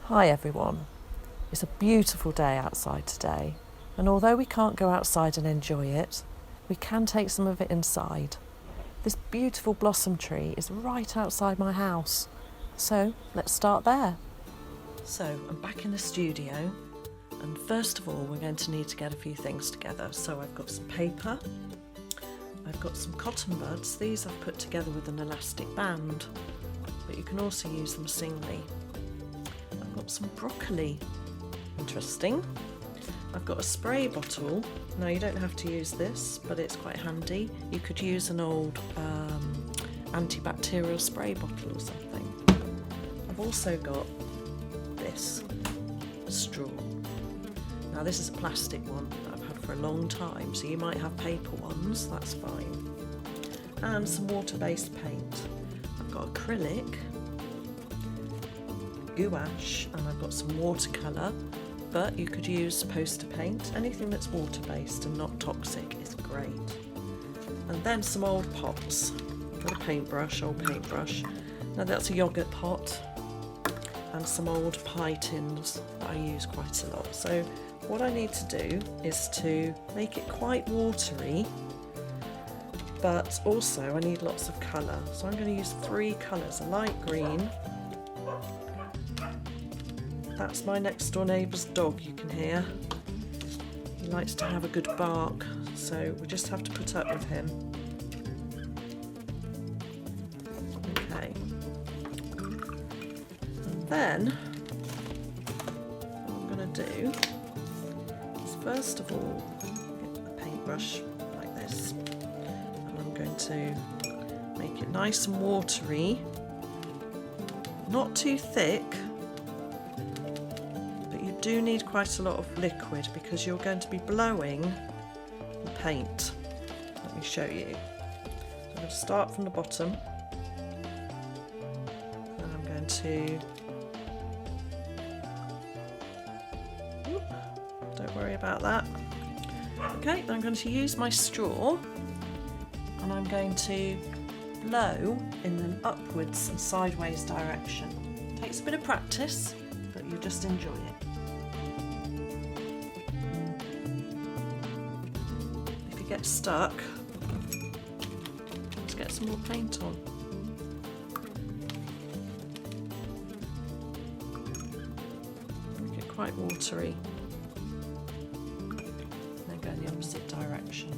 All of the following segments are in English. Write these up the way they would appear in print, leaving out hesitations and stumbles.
Hi everyone. It's a beautiful day outside today, and although we can't go outside and enjoy it, we can take some of it inside. This beautiful blossom tree is right outside my house, so let's start there. So I'm back in the studio, and first of all we're going to need to get a few things together. So I've got some paper, I've got some cotton buds. These I've put together with an elastic band, but you can also use them singly. I've got some broccoli, interesting. I've got a spray bottle. Now you don't have to use this, but it's quite handy. You could use an old antibacterial spray bottle or something. I've also got this straw. Now this is a plastic one that I've had for a long time, so you might have paper ones, that's fine. And some water-based paint. I've got acrylic, gouache, and I've got some watercolour, but you could use poster paint. Anything that's water-based and not toxic is great. And then some old pots. I've got a paintbrush, old paintbrush. Now that's a yoghurt pot, and some old pie tins that I use quite a lot. So what I need to do is to make it quite watery, but also I need lots of colour. So I'm going to use 3 colours, a light green. That's my next door neighbour's dog, you can hear. He likes to have a good bark, so we just have to put up with him. Okay. And then, what I'm going to do is first of all, get the paintbrush like this. And I'm going to make it nice and watery. Not too thick. You do need quite a lot of liquid because you're going to be blowing the paint. Let me show you. So I'm going to start from the bottom, and I'm going to, don't worry about that. Okay, then I'm going to use my straw, and I'm going to blow in an upwards and sideways direction. It takes a bit of practice, but you just enjoy it. Get stuck, let's get some more paint on. Make it quite watery, and then go in the opposite direction.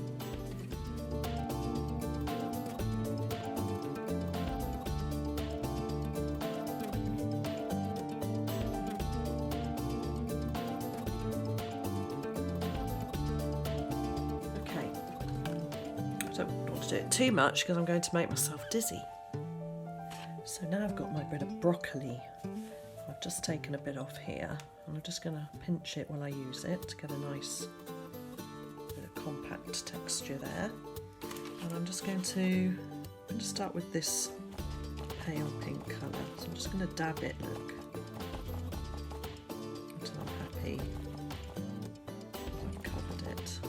Don't want to do it too much because I'm going to make myself dizzy. So now I've got my bit of broccoli. I've just taken a bit off here, and I'm just going to pinch it while I use it to get a nice bit of compact texture there. And I'm just going to start with this pale pink colour. So I'm just going to dab it, look, until I'm happy. I've covered it.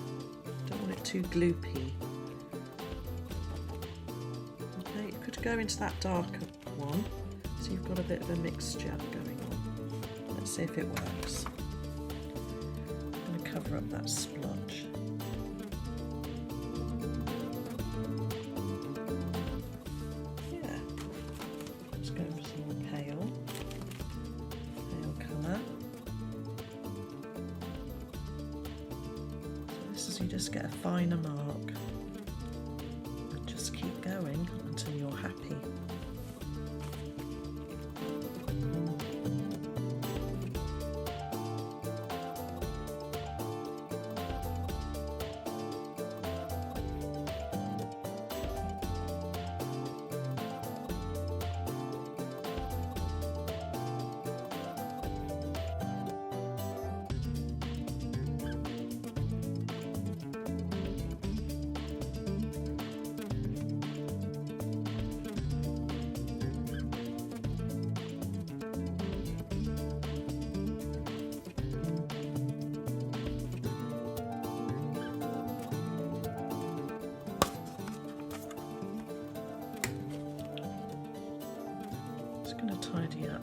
Don't want it too gloopy. Go into that darker one, so you've got a bit of a mixture going on. Let's see if it works. I'm going to cover up that splotch. Yeah, let's go for some more pale colour. So this is, you just get a finer mark. Just keep going until you're happy. Just going to tidy up.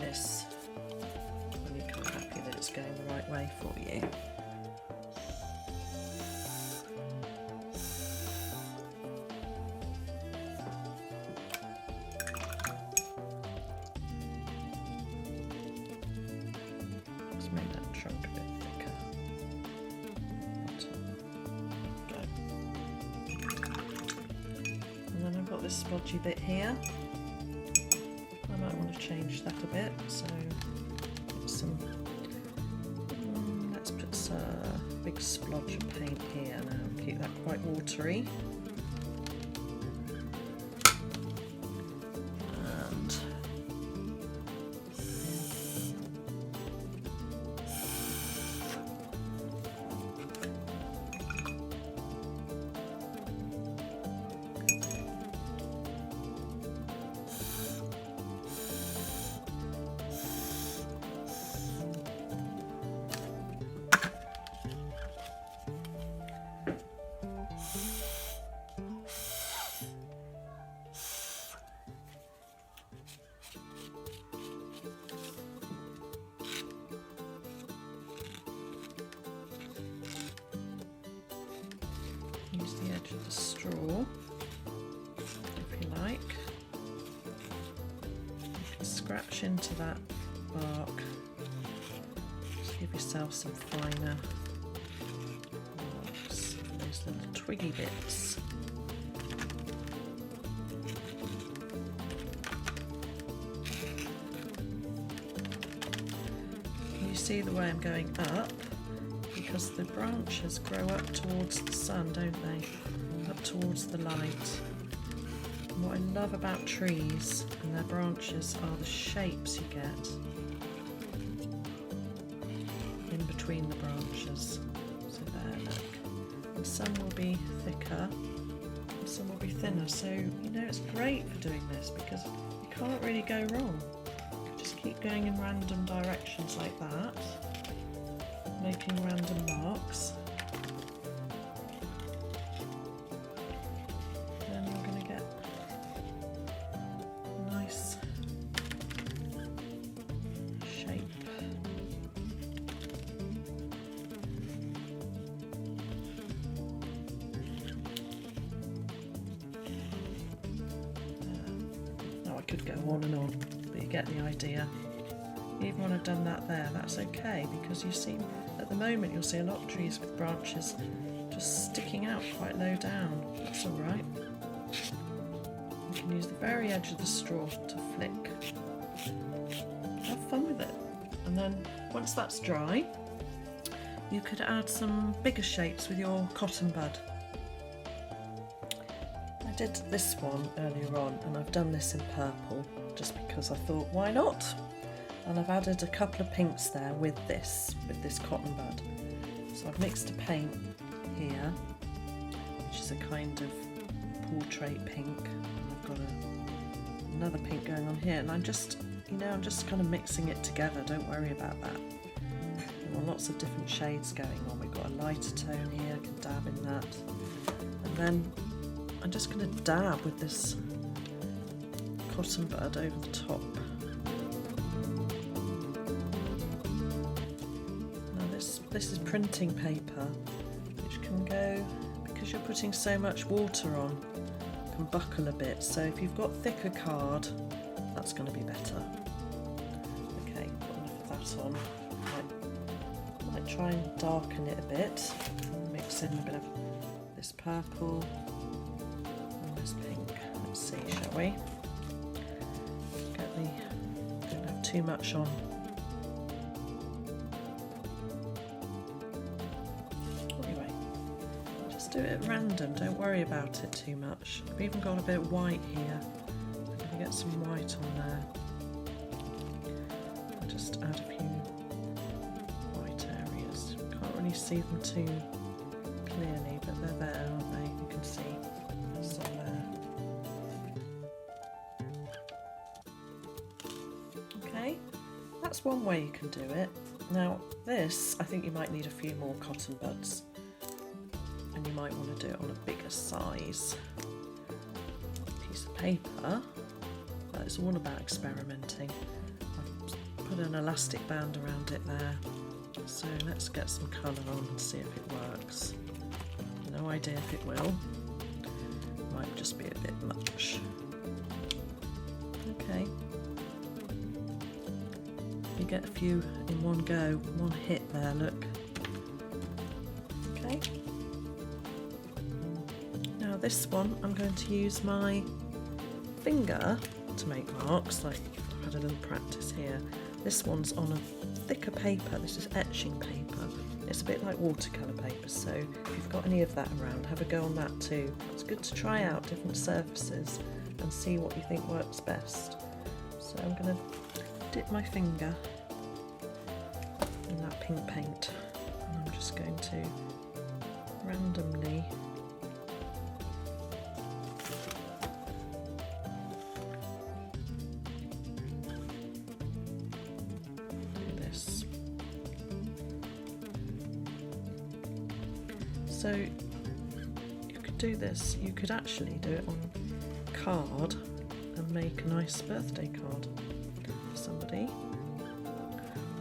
this when you're kind of happy that it's going the right way for you. Let's make that trunk a bit thicker. And then I've got this splodgy bit here. I might want to change that a bit, so put some, let's put a big splodge of paint here now, keep that quite watery. And use the edge of the straw, if you like. You can scratch into that bark, just give yourself some finer marks, those little twiggy bits. You see the way I'm going up? Because the branches grow up towards the sun, don't they? Up towards the light. And what I love about trees and their branches are the shapes you get in between the branches. So there, look. And some will be thicker and some will be thinner. So, you know, it's great for doing this because you can't really go wrong. Just keep going in random directions like that, making random marks. Then you're going to get a nice shape. Now I could go on and on, but you get the idea. Even when I've done that there, that's okay, because you see, at the moment you'll see a lot of trees with branches just sticking out quite low down. That's alright. You can use the very edge of the straw to flick. Have fun with it. And then once that's dry, you could add some bigger shapes with your cotton bud. I did this one earlier on, and I've done this in purple just because I thought, why not? And I've added a couple of pinks there with this cotton bud. So I've mixed a paint here, which is a kind of portrait pink. And I've got another pink going on here, and I'm just kind of mixing it together. Don't worry about that. There are lots of different shades going on. We've got a lighter tone here, I can dab in that. And then I'm just going to dab with this cotton bud over the top. This is printing paper, which can go, because you're putting so much water on, can buckle a bit. So if you've got thicker card, that's going to be better. Okay, got enough of that on. Might try and darken it a bit. Mix in a bit of this purple and this pink. Let's see, shall we? Don't have too much on. Do it at random, don't worry about it too much. I've even got a bit of white here. I'm going to get some white on there. I'll just add a few white areas. Can't really see them too clearly, but they're there, aren't they? You can see there's some there. Okay, that's one way you can do it. Now this, I think you might need a few more cotton buds. And you might want to do it on a bigger size piece of paper. But it's all about experimenting. I've put an elastic band around it there. So let's get some colour on and see if it works. No idea if it will. Might just be a bit much. Okay. You get a few in one go, one hit there, look. Okay. Now this one, I'm going to use my finger to make marks, like I've had a little practice here. This one's on a thicker paper, this is etching paper. It's a bit like watercolour paper, so if you've got any of that around, have a go on that too. It's good to try out different surfaces and see what you think works best. So I'm going to dip my finger in that pink paint, and I'm just going to randomly do this. So you could do this, you could actually do it on card and make a nice birthday card for somebody.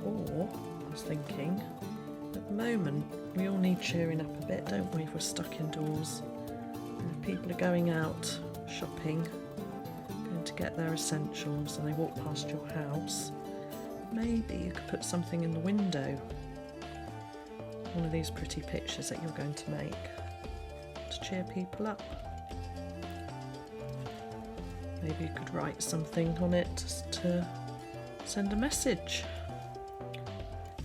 Or, I was thinking, at the moment we all need cheering up a bit, don't we, if we're stuck indoors. And if people are going out shopping, going to get their essentials, and they walk past your house, maybe you could put something in the window. One of these pretty pictures that you're going to make to cheer people up. Maybe you could write something on it just to send a message.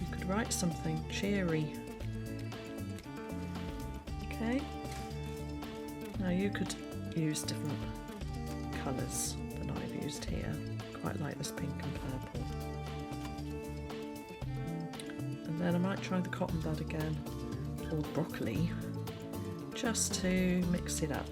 You could write something cheery. Okay. Now you could use different colours than I've used here. Quite like this pink and purple. And then I might try the cotton bud again, or broccoli, just to mix it up.